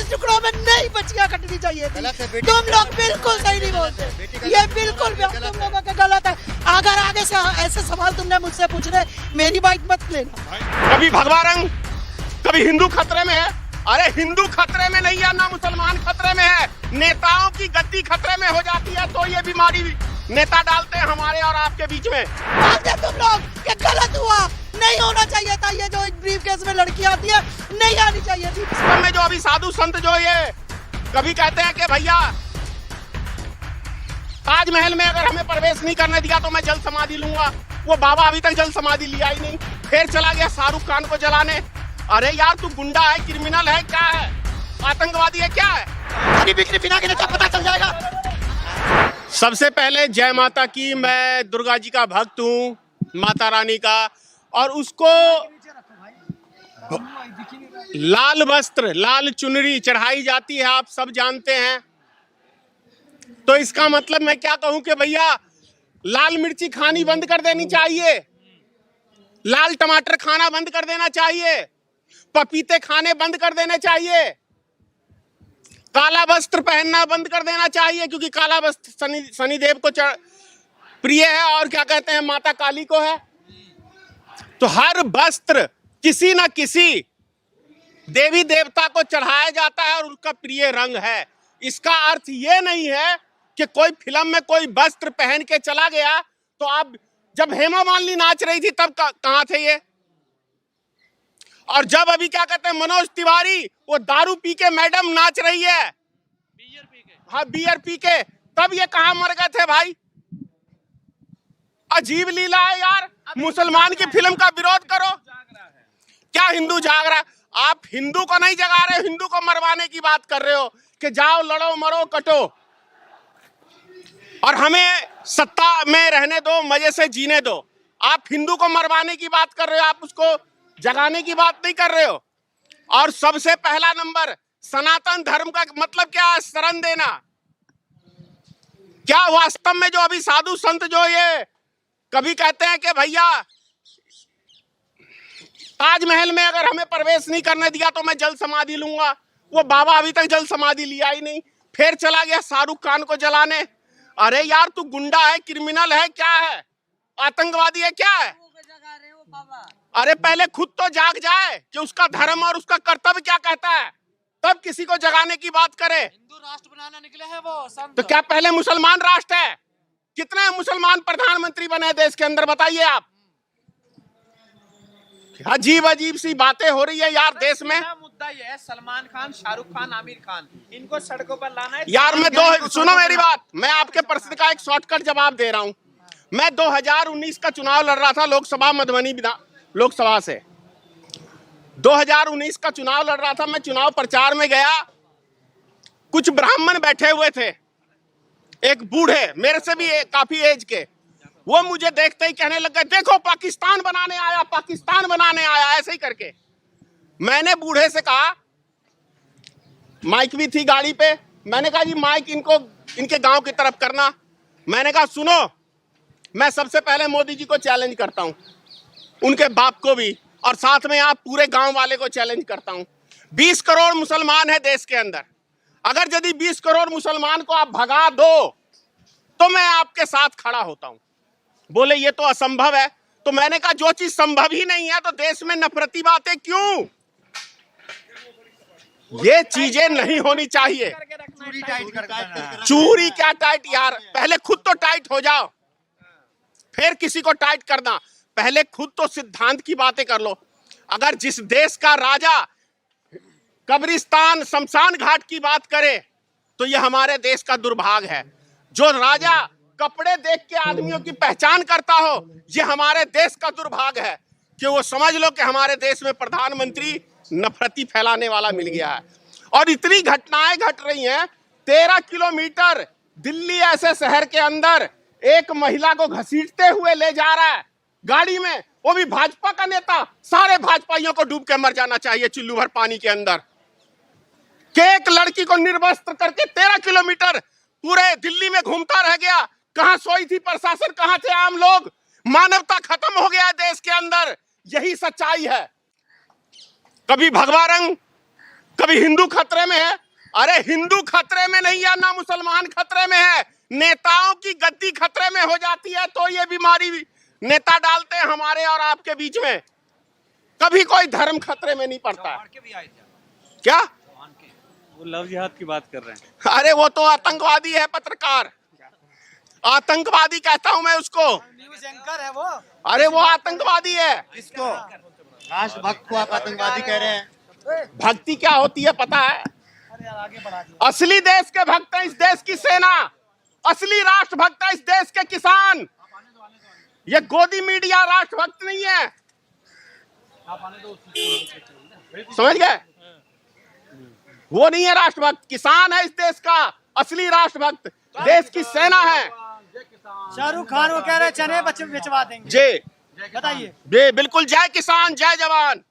टुकड़ों में नई बच्चियां कटनी चाहिए थी। तुम लोग बिल्कुल सही नहीं बोलते, ये बिल्कुल तुम लोगों का गलत है। अगर आगे से ऐसे सवाल तुमने मुझसे पूछने, मेरी बाइक मत लेना। कभी भगवा रंग, कभी हिंदू खतरे में है। अरे हिंदू खतरे में नहीं है ना मुसलमान खतरे में है, नेताओं की गद्दी खतरे में हो जाती है तो ये बीमारी नेता डालते हैं हमारे और आपके बीच में। तुम लोग ये गलत हुआ, नहीं होना चाहिए था। ये जो ब्रीफ केस में लड़की आती है नहीं आनी चाहिए थी। में जो अभी साधु संत जो ये कभी कहते हैं कि भैया ताजमहल में अगर हमें प्रवेश नहीं करने दिया तो मैं जल समाधि लूंगा, वो बाबा अभी तक जल समाधि लिया ही नहीं, फिर चला गया शाहरुख खान को जलाने। अरे यार तू गुंडा है, क्रिमिनल है, क्या है, आतंकवादी है, क्या है? अभी बिक्री बिना के क्या पता चल जाएगा। सबसे पहले जय माता की। मैं दुर्गा जी का भक्त हूँ, माता रानी का, और उसको लाल वस्त्र, लाल चुनरी चढ़ाई जाती है, आप सब जानते हैं। तो इसका मतलब मैं क्या कहूं कि भैया लाल मिर्ची खानी बंद कर देनी चाहिए, लाल टमाटर खाना बंद कर देना चाहिए, पपीते खाने बंद कर देने चाहिए, काला वस्त्र पहनना बंद कर देना चाहिए, क्योंकि काला वस्त्र शनिदेव को प्रिय है और क्या कहते हैं माता काली को है। तो हर वस्त्र किसी न किसी देवी देवता को चढ़ाया जाता है और उनका प्रिय रंग है। इसका अर्थ ये नहीं है कि कोई फिल्म में कोई वस्त्र पहन के चला गया तो आप, जब हेमा मालिनी नाच रही थी तब कहां थे ये? और जब अभी क्या कहते हैं मनोज तिवारी वो दारू पी के मैडम नाच रही है, बियर पी के, हाँ बियर पी के, तब ये कहां मर गए थे भाई? अजीब लीला है यार। मुसलमान की फिल्म का विरोध करो, क्या हिंदू जाग रहा है? आप हिंदू को नहीं जगा रहे हो, हिंदू को मरवाने की बात कर रहे हो कि जाओ लड़ो मरो कटो, और हमें सत्ता में रहने दो, मजे से जीने दो। आप हिंदू को मरवाने की बात कर रहे हो, आप उसको जगाने की बात नहीं कर रहे हो। और सबसे पहला नंबर, सनातन धर्म का मतलब क्या है? शरण देना। क्या वास्तव में जो अभी साधु संत जो ये कभी कहते हैं कि भैया ताजमहल में अगर हमें प्रवेश नहीं करने दिया तो मैं जल समाधि लूंगा, वो बाबा अभी तक जल समाधि लिया ही नहीं, फिर चला गया शाहरुख खान को जलाने। अरे यार तू गुंडा है, क्रिमिनल है, क्या है, आतंकवादी है, क्या है? अरे पहले खुद तो जाग जाए कि उसका धर्म और उसका कर्तव्य क्या कहता है, तब किसी को जगाने की बात करे। हिंदू राष्ट्र बनाना निकले हैं वो संत। तो क्या पहले मुसलमान राष्ट्र है? कितने मुसलमान प्रधानमंत्री बने देश के अंदर, बताइए आप। अजीब अजीब सी बातें हो रही है यार देश में। मुद्दा ये है, सलमान खान, शाहरुख खान, आमिर खान, इनको सड़कों पर लाना है यार। मैं सुनो मेरी बात, मैं आपके प्रश्न का एक शॉर्टकट जवाब दे रहा हूं। मैं 2019 का चुनाव लड़ रहा था लोकसभा मधुबनी लोकसभा से। 2019 का चुनाव लड़ रहा था, मैं चुनाव प्रचार में गया, कुछ ब्राह्मण बैठे हुए थे, एक बूढ़े मेरे से भी काफी एज के, वो मुझे देखते ही कहने लग गए देखो पाकिस्तान बनाने आया, पाकिस्तान बनाने आया, ऐसे ही करके। मैंने बूढ़े से कहा, माइक भी थी गाड़ी पे, मैंने कहा जी माइक इनको इनके गांव की तरफ करना। मैंने कहा सुनो, मैं सबसे पहले मोदी जी को चैलेंज करता हूं, उनके बाप को भी, और साथ में आप पूरे गांव वाले को चैलेंज करता हूं। 20 करोड़ मुसलमान है देश के अंदर, अगर यदि 20 करोड़ मुसलमान को आप भगा दो तो मैं आपके साथ खड़ा होता हूं। बोले ये तो असंभव है। तो मैंने कहा जो चीज संभव ही नहीं है तो देश में नफरती बातें क्यों? ये चीजें नहीं होनी चाहिए। चूरी क्या टाइट यार, पहले खुद तो टाइट हो जाओ, फिर किसी को टाइट करना। पहले खुद तो सिद्धांत की बातें कर लो। अगर जिस देश का राजा कब्रिस्तान शमशान घाट की बात करे तो यह हमारे देश का दुर्भाग्य है। जो राजा कपड़े देख के आदमियों की पहचान करता हो, यह हमारे देश का दुर्भाग्य है कि वो समझ लो कि हमारे देश में प्रधानमंत्री नफरती फैलाने वाला मिल गया है। और इतनी घटनाएं घट रही हैं। 13 किलोमीटर दिल्ली ऐसे शहर के अंदर एक महिला को घसीटते हुए ले जा रहा है गाड़ी में, वो भी भाजपा का नेता। सारे भाजपाइयों को डूब के मर जाना चाहिए चुल्लू भर पानी के अंदर। कि एक लड़की को निर्वस्त्र करके 13 किलोमीटर पूरे दिल्ली में घूमता रह गया। कहां सोई थी प्रशासन, कहां थे आम लोग? मानवता खत्म हो गया देश के अंदर, यही सच्चाई है। कभी भगवा रंग, कभी हिंदू खतरे में है। अरे हिंदू खतरे में नहीं है ना मुसलमान खतरे में है, नेताओं की गद्दी खतरे में हो जाती है तो ये बीमारी नेता डालते हैं हमारे और आपके बीच में। कभी कोई धर्म खतरे में नहीं पड़ता है। क्या वो लव जिहाद की बात कर रहे हैं? अरे वो तो आतंकवादी है, पत्रकार आतंकवादी कहता हूं मैं उसको। न्यूज़ एंकर है वो। अरे वो आतंकवादी है। इसको राष्ट्रभक्त को आप आतंकवादी कह रहे हैं? भक्ति क्या होती है पता है? असली देश के भक्त हैं इस देश की सेना, असली राष्ट्रभक्त है इस देश के किसान। ये गोदी मीडिया राष्ट्रभक्त नहीं है, समझ गए? वो नहीं है राष्ट्रभक्त, किसान है इस देश का असली राष्ट्रभक्त, देश की सेना है। शाहरुख खान वो कह रहे चने बिचवा देंगे। जी बताइए। जी बिल्कुल, जय किसान जय जवान।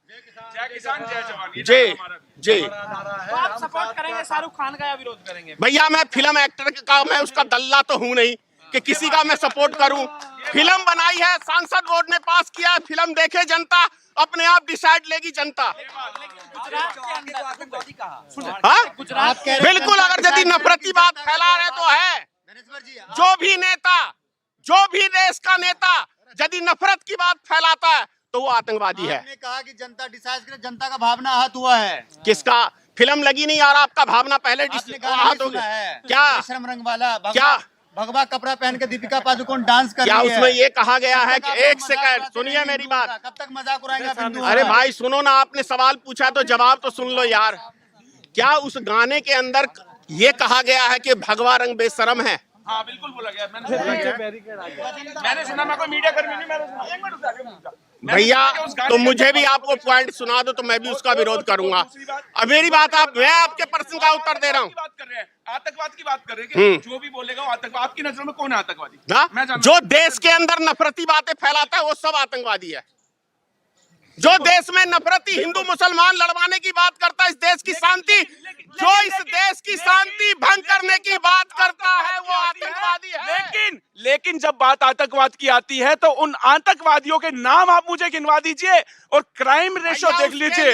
जय किसान जय जवान। जी जी तो आप सपोर्ट करेंगे शाहरुख खान का या विरोध करेंगे? भैया मैं फिल्म एक्टर का, मैं उसका दल्ला तो हूं नहीं कि किसी का मैं सपोर्ट करूं। फिल्म बनाई है, सांसद बोर्ड ने पास किया है, फिल्म देखे जनता, अपने आप डिसाइड लेगी जनता। हाँ? बिल्कुल, अगर यदि नफरती बात फैला रहे तो है। जो भी देश का नेता यदि नफरत की बात फैलाता है तो वो आतंकवादी है। आपने कहा कि जनता डिसाइड करे, जनता का भावना आहत हुआ है। किसका? फिल्म लगी नहीं और आपका भावना पहले आहत हो गया है क्या? श्रम रंग वाला क्या भगवा कपड़ा पहन के दीपिका पादुकोण डांस कर क्या रही है। उसमें ये कहा गया है कि एक सेकंड सुनिए मेरी बात। कब तक मजाक उड़ाएंगे आप हिंदू? अरे भाई सुनो ना, आपने सवाल पूछा तो जवाब तो सुन लो यार। क्या उस गाने के अंदर ये कहा गया है कि भगवा रंग बेशरम है? हाँ बिल्कुल बोला गया। मैंने सुना, मैं कोई मीडिया कर्मी नहीं, मैंने सुना। एक मिनट रुक जा। भैया तो मुझे भी आपको पॉइंट सुना दो तो मैं भी उसका विरोध करूंगा। अब मेरी बात मैं आपके प्रश्न का उत्तर दे रहा हूँ। आतंकवाद की बात कर रहे हैं कि जो भी बोलेगा वो आतंकवाद। आपकी नजर में कौन है आतंकवादी? जो देश के अंदर नफरती बातें फैलाता है वो सब आतंकवादी है। जो देश में नफरती हिंदू मुसलमान लड़वाने की बात करता है, इस देश की शांति, जो इस देश की शांति भंग करने की बात करता है वो आतंकवादी है। लेकिन जब बात आतंकवाद की आती है तो उन आतंकवादियों के नाम आप मुझे गिनवा दीजिए और क्राइम रेशो देख लीजिए।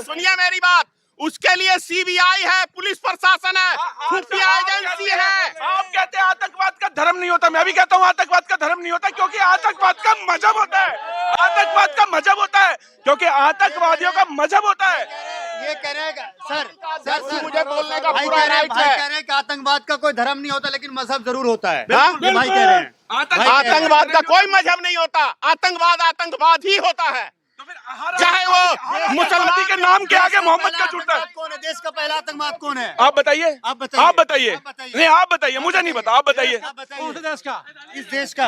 सुनिए मेरी बात, उसके लिए सीबीआई है, पुलिस प्रशासन है, खुफिया एजेंसी है। आप कहते हैं आतंकवाद का धर्म नहीं होता, मैं भी कहता हूँ आतंकवाद का धर्म नहीं होता, क्योंकि आतंकवाद का मजहब होता है। आतंकवाद का मजहब होता है क्योंकि आतंकवादियों का मजहब होता है। ये कह रहे हैं सर, मुझे बोलने का भाई पूरा राइट कह है। रहे हैं कि आतंकवाद का कोई धर्म नहीं होता लेकिन मजहब जरूर होता है। बिल्कुल, भाई कह रहे हैं आतंकवाद का कोई मजहब नहीं होता, आतंकवाद ही होता है। चाहे वो मुसलमान के नाम के आगे मोहम्मद का जुड़ता है। कौन है देश का पहला आतंकवाद? कौन है? आप बताइए। नहीं आप बताइए, मुझे नहीं पता, आप बताइए। कौन से देश का? इस देश का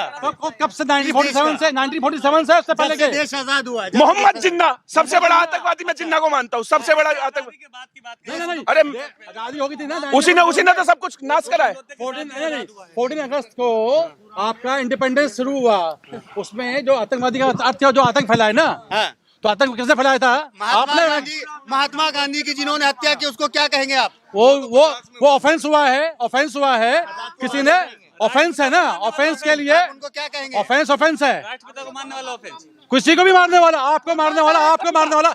कब से? 1947 से उससे पहले के देश आजाद हुआ है। मोहम्मद जिन्ना सबसे बड़ा आतंकवादी, मैं जिन्ना को मानता हूँ सबसे बड़ा आतंकवादी। नहीं, अरे आजादी होगी थी ना, उसी ने तो सब कुछ नाश करा है। 14 अगस्त को आपका इंडिपेंडेंस शुरू हुआ, उसमें जो आतंकवादी का अर्थ था, जो आतंक फैलाया ना, तो आतंक किसने फैलाया था? आपने। महात्मा गांधी की जिन्होंने हत्या की उसको क्या कहेंगे आप? वो ऑफेंस हुआ है, किसी ने ऑफेंस है ना, ऑफेंस के लिए उनको क्या कहेंगे? ऑफेंस है, राष्ट्रपिता को मारने वाला ऑफेंस। किसी को भी मारने वाला, आपको मारने वाला,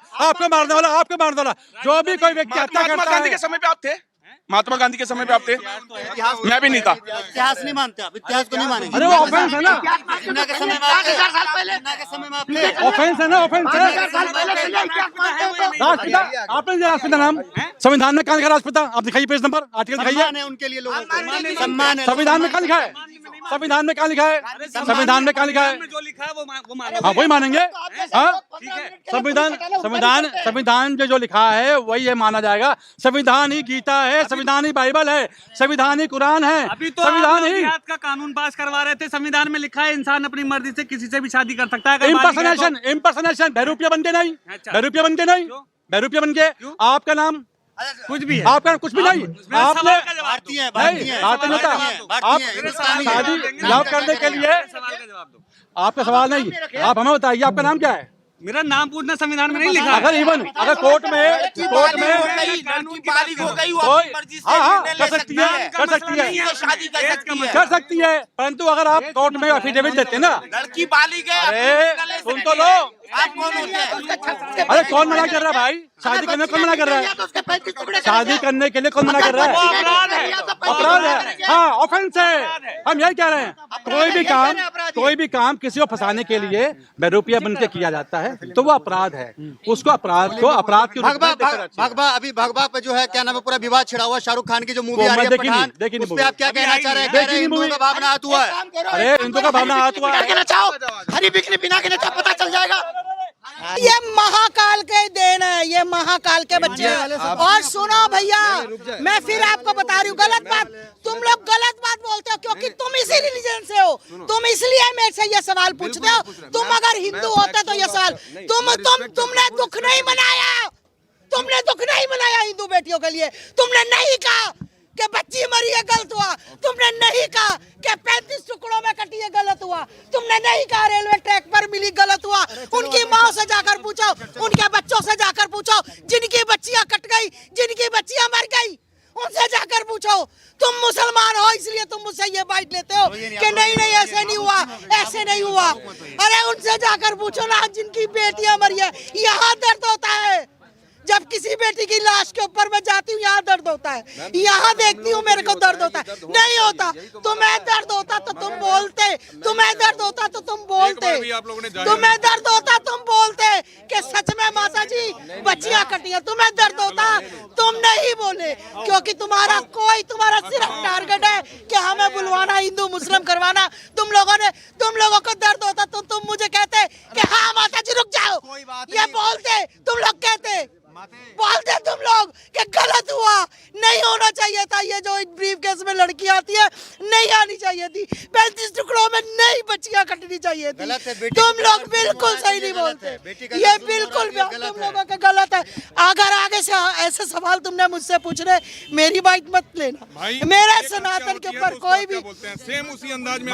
जो भी कोई व्यक्ति हत्या महात्मा करता गांधी है। के समय पे आप थे? महात्मा गांधी के समय पे आप थे? मैं भी नहीं था। इतिहास नहीं मानते आप? इतिहास को नहीं मानेंगे? अरे वो ऑफेंस है ना, जिन्ना के समय में आप थे? जिन्ना के समय में आप थे? ऑफेंस है ना, ऑफेंस है। राष्ट्रपिता, आपने दिया राष्ट्रपिता नाम, संविधान में कहाँ लिखा राष्ट्रपिता? आप दिखाइए पेज नंबर, आर्टिकल दिखाइए। सम्मान है उनके लिए, लोगों को सम्मान है। संविधान में कहाँ लिखा है? संविधान में कहाँ लिखा है? जो लिखा है वो मानो। हाँ वही मानेंगे। हाँ संविधान जो लिखा है वही है माना जाएगा। संविधान ही गीता है, संविधान ही बाइबल है, संविधान ही कुरान है। अभी तो संविधान ही जिहाद का कानून पास करवा रहे थे, संविधान में लिखा है इंसान अपनी मर्जी से किसी से भी शादी कर सकता है। इम्पर्सनेशन बहरूपिया बन के नहीं, बहरूपिया बन के आपका नाम कुछ भी है, आपका कुछ भी नहीं। आपने भारतीय है, भारतीय होता आप शादी जॉब करने के लिए सवाल का जवाब दो। आपका सवाल नहीं, आप हमें बताइए आपका नाम क्या है? मेरा नाम पूछना संविधान में नहीं लिखा है। अगर कोर्ट में लड़की बालिग हो गई, वो कोई अपनी मर्जी से हाँ निर्णय कर ले सकती है, कर सकती है, वो शादी कर सकती है। कर सकती है, परंतु अगर आप कोर्ट में एफिडेविट देते ना, लड़की बालिग है, अरे सुन तो लो, आप कौन होते हैं? अरे कौन मना कर रहा है भाई? शादी करने कौन मना कर रहा है? शादी करने के लिए कौन मना कर रहा है? अपराध है, हाँ ऑफेंस है। हम यही कह रहे हैं, कोई भी काम किसी को फंसाने के लिए बेरुपिया बन के किया जाता है तो वो अपराध है। उसको अपराध के रूप में देखना चाहिए। भगवा अभी भगवा पे जो है क्या नाम है पूरा विवाद छिड़ा हुआ, शाहरुख खान की जो मूवी आ रही है पठान, उस पे आप क्या कहना चाह रहे हैं? कह रहे हैं हिंदुओं का भावना आहत हुआ है। अरे हिंदू का भावना आहत हुआ है। नचाओ, हरी बिकनी बिना के नचाओ, पता चल जाएगा। ये महाकाल के देन है, ये महाकाल के बच्चे हैं। और सुनो भैया, मैं फिर आपको बता रही हूँ गलत बात, तुम लोग गलत बात बोलते हो क्योंकि तुम इसी रिलीजन से हो। तुम इसलिए मेरे से ये सवाल पूछते हो। तुम अगर हिंदू होते तो ये सवाल तुमने दुख नहीं मनाया, तुमने दुख नहीं मनाया हिंदू बेटियों के लिए। तुमने नहीं कहा कि बच्ची मरी है गलत हुआ, तुमने नहीं कहा कि 35 टुकड़ों में कटी है गलत हुआ, तुमने नहीं कहा रेलवे ट्रैक पर मिली गलत हुआ। उनकी माँ से जाकर पूछो, उनके बच्चों से जाकर पूछो, जिनकी बच्चियां कट गई, जिनकी बच्चियां मर गई, उनसे जाकर पूछो। तुम मुसलमान हो इसलिए तुम मुझसे ये बाइट लेते हो कि नहीं नहीं ऐसे नहीं हुआ, ऐसे नहीं हुआ। अरे उनसे जाकर पूछो ना जिनकी बेटियां मरी है। यहाँ दर्द होता है जब किसी बेटी की लाश के ऊपर मैं जाती हूँ, यहाँ दर्द होता है, यहाँ देखती हूँ मेरे को दर्द होता है। नहीं होता, तुम्हें दर्द होता तो तुम बोलते, तुम्हें दर्द होता तो तुम बोलते, तुम्हें दर्द होता तुम बोलते कि सच में माता जी बच्चियां कटी हैं। तुम्हें दर्द होता तुम नहीं बोले क्योंकि तुम्हारा सिर्फ टारगेट है कि हमें बुलवाना, हिंदू मुस्लिम करवाना। तुम लोगों को दर्द होता तो तुम मुझे कहते कि हाँ माता जी रुक जाओ, ये बोलते तुम लोग, कहते बोलते तुम लोग कि गलत हुआ, नहीं होना चाहिए था। ये जो ब्रीफ केस में लड़की आती है नहीं आनी चाहिए थी, 35 टुकड़ों में नहीं बच्चियां कटनी चाहिए थी। तुम लोग बिल्कुल सही नहीं बोलते, ये बिल्कुल तुम लोगों का गलत है। अगर आगे से ऐसे सवाल तुमने मुझसे पूछने, मेरी बाइट मत लेना। मेरे सनातन के ऊपर कोई भी सेम उसी अंदाज में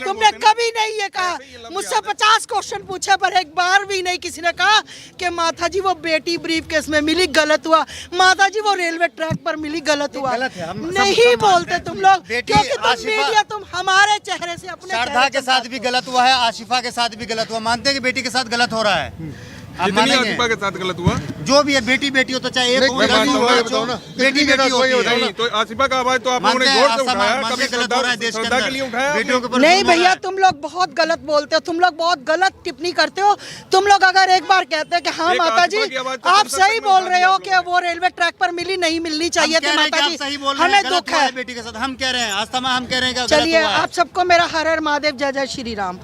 तुमने कभी नहीं ये कहा। मुझसे 50 क्वेश्चन पूछे पर एक बार भी नहीं किसी ने कहा कि माता जी वो बेटी ब्रीफ केस में मिली गलत हुआ, माता जी वो रेलवे ट्रैक पर मिली गलत हुआ। नहीं बोलते तुम लोग क्योंकि तुम मीडिया, तुम हमारे चेहरे से अपने शारदा के साथ भी गलत हुआ है, आशिफा के साथ भी गलत हुआ। मानते हैं कि बेटी के साथ गलत हो रहा है? आशिफा के साथ गलत हुआ, जो भी है बेटी हो तो चाहे एक हो, बेटी होती है। तो आशिफा का आवाज तो आप लोगों ने जोर से उठाया, कभी गलत हो रहा है देश के श्रद्धा के लिए उठाया बेटियों के ऊपर। नहीं भैया, तुम लोग बहुत गलत बोलते हो, तुम लोग बहुत गलत टिप्पणी करते हो। तुम लोग अगर एक बार कहते हैं कि हाँ माता जी आप सही बोल रहे हो कि वो रेलवे ट्रैक पर मिली, नहीं मिलनी चाहिए थी माता जी, हमें दुख है बेटी के साथ। हम कह रहे हैं आस्थमा, हम कह रहे हैं। चलिए आप सबको मेरा हर हर महादेव, जय जय श्री राम।